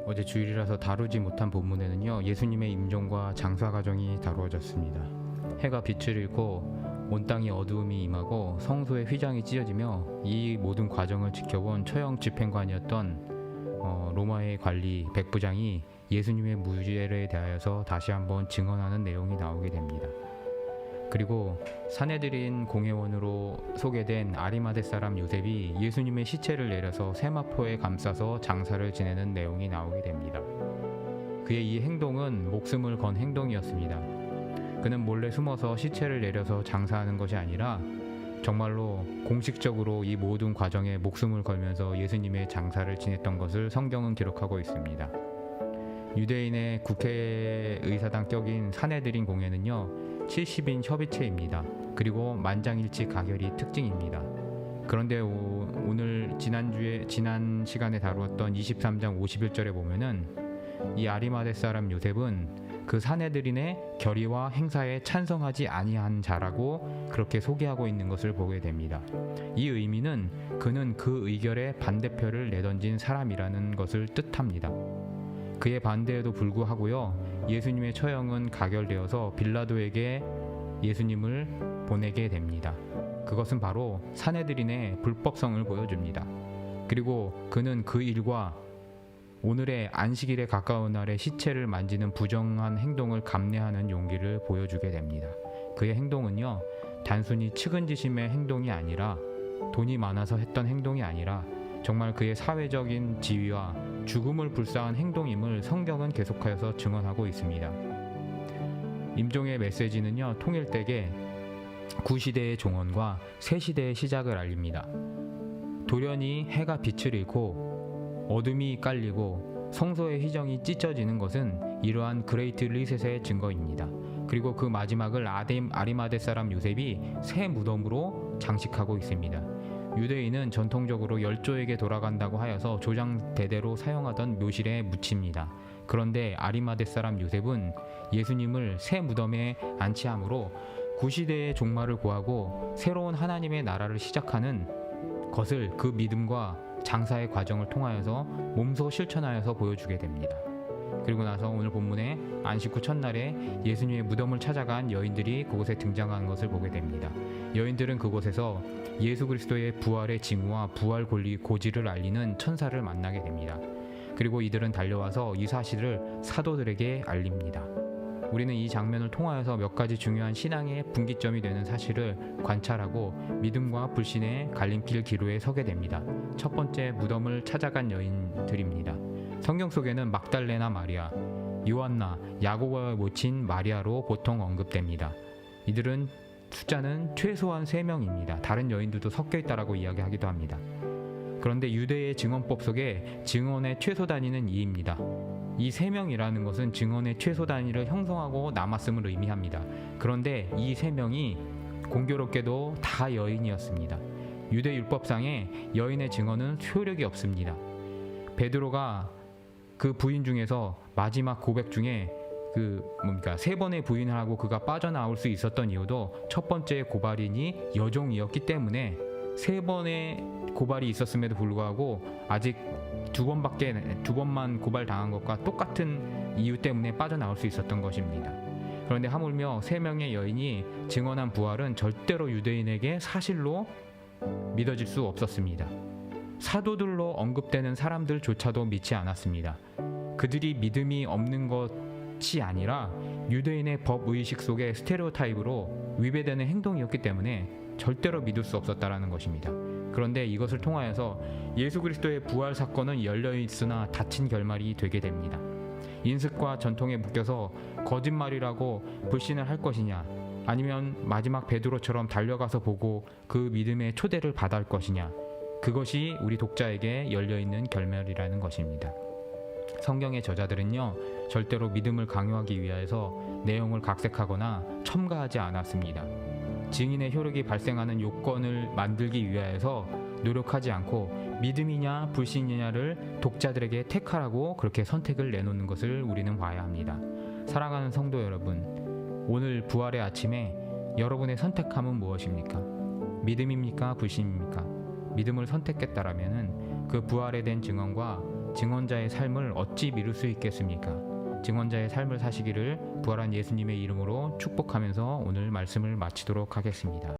어제 주일이라서 다루지 못한 본문에는요, 예수님의 임종과 장사 과정이 다루어졌습니다. 해가 빛을 잃고 온 땅이 어두움이 임하고 성소의 휘장이 찢어지며 이 모든 과정을 지켜본 처형 집행관이었던 로마의 관리 백부장이 예수님의 무죄에 대하여서 다시 한번 증언하는 내용이 나오게 됩니다. 그리고 사내들인 공회원으로 소개된 아리마대 사람 요셉이 예수님의 시체를 내려서 세마포에 감싸서 장사를 지내는 내용이 나오게 됩니다. 그의 이 행동은 목숨을 건 행동이었습니다. 그는 몰래 숨어서 시체를 내려서 장사하는 것이 아니라 정말로 공식적으로 이 모든 과정에 목숨을 걸면서 예수님의 장사를 지냈던 것을 성경은 기록하고 있습니다. 유대인의 국회의사당 격인 사내들인 공회는요, 70인 협의체입니다. 그리고 만장일치 가결이 특징입니다. 그런데 오늘 지난 시간에 다루었던 23장 51절에 보면은 이 아리마대 사람 요셉은 그 사내들인의 결의와 행사에 찬성하지 아니한 자라고 그렇게 소개하고 있는 것을 보게 됩니다. 이 의미는 그는 그 의결에 반대표를 내던진 사람이라는 것을 뜻합니다. 그의 반대에도 불구하고요, 예수님의 처형은 가결되어서 빌라도에게 예수님을 보내게 됩니다. 그것은 바로 사내들인의 불법성을 보여줍니다. 그리고 그는 그 일과 오늘의 안식일에 가까운 날에 시체를 만지는 부정한 행동을 감내하는 용기를 보여주게 됩니다. 그의 행동은요, 단순히 측은지심의 행동이 아니라 돈이 많아서 했던 행동이 아니라 정말 그의 사회적인 지위와 죽음을 불사한 행동임을 성경은 계속하여서 증언하고 있습니다. 임종의 메시지는요, 통일되게 구시대의 종언과 새시대의 시작을 알립니다. 돌연히 해가 빛을 잃고 어둠이 깔리고 성소의 휘정이 찢어지는 것은 이러한 그레이트 리셋의 증거입니다. 그리고 그 마지막을 아리마대 사람 요셉이 새 무덤으로 장식하고 있습니다. 유대인은 전통적으로 열조에게 돌아간다고 하여서 조상 대대로 사용하던 묘실에 묻힙니다. 그런데 아리마대 사람 요셉은 예수님을 새 무덤에 안치함으로 구시대의 종말을 고하고 새로운 하나님의 나라를 시작하는 것을 그 믿음과 장사의 과정을 통하여서 몸소 실천하여서 보여주게 됩니다. 그리고 나서 오늘 본문에 안식 후 첫날에 예수님의 무덤을 찾아간 여인들이 그곳에 등장하는 것을 보게 됩니다. 여인들은 그곳에서 예수 그리스도의 부활의 징후와 부활 고지를 알리는 천사를 만나게 됩니다. 그리고 이들은 달려와서 이 사실을 사도들에게 알립니다. 우리는 이 장면을 통하여서 몇 가지 중요한 신앙의 분기점이 되는 사실을 관찰하고 믿음과 불신의 갈림길 기로에 서게 됩니다. 첫 번째, 무덤을 찾아간 여인들입니다. 성경 속에는 막달레나 마리아, 요한나, 야고보의 모친 마리아로 보통 언급됩니다. 이들은 숫자는 최소한 3명입니다. 다른 여인들도 섞여 있다라고 이야기하기도 합니다. 그런데 유대의 증언법 속에 증언의 최소 단위는 2입니다. 이 3명이라는 것은 증언의 최소 단위를 형성하고 남았음을 의미합니다. 그런데 이 3명이 공교롭게도 다 여인이었습니다. 유대 율법상에 여인의 증언은 효력이 없습니다. 베드로가 그 부인 중에서 마지막 고백 중에 3번의 부인을 하고 그가 빠져나올 수 있었던 이유도 첫 번째 고발인이 여종이었기 때문에 3번의 고발이 있었음에도 불구하고 아직 2번만 고발당한 것과 똑같은 이유 때문에 빠져나올 수 있었던 것입니다. 그런데 하물며 3명의 여인이 증언한 부활은 절대로 유대인에게 사실로 믿어질 수 없었습니다. 사도들로 언급되는 사람들조차도 믿지 않았습니다. 그들이 믿음이 없는 것이 아니라 유대인의 법의식 속의 스테레오타입으로 위배되는 행동이었기 때문에 절대로 믿을 수 없었다라는 것입니다. 그런데 이것을 통하여서 예수 그리스도의 부활 사건은 열려있으나 닫힌 결말이 되게 됩니다. 인습과 전통에 묶여서 거짓말이라고 불신을 할 것이냐, 아니면 마지막 베드로처럼 달려가서 보고 그 믿음의 초대를 받을 것이냐, 그것이 우리 독자에게 열려있는 결말이라는 것입니다. 성경의 저자들은요, 절대로 믿음을 강요하기 위해서 내용을 각색하거나 첨가하지 않았습니다. 증인의 효력이 발생하는 요건을 만들기 위해서 노력하지 않고 믿음이냐 불신이냐를 독자들에게 택하라고 그렇게 선택을 내놓는 것을 우리는 봐야 합니다. 사랑하는 성도 여러분, 오늘 부활의 아침에 여러분의 선택함은 무엇입니까? 믿음입니까? 불신입니까? 믿음을 선택했다라면은 그 부활에 대한 증언과 증언자의 삶을 어찌 미룰 수 있겠습니까? 증언자의 삶을 사시기를 부활한 예수님의 이름으로 축복하면서 오늘 말씀을 마치도록 하겠습니다.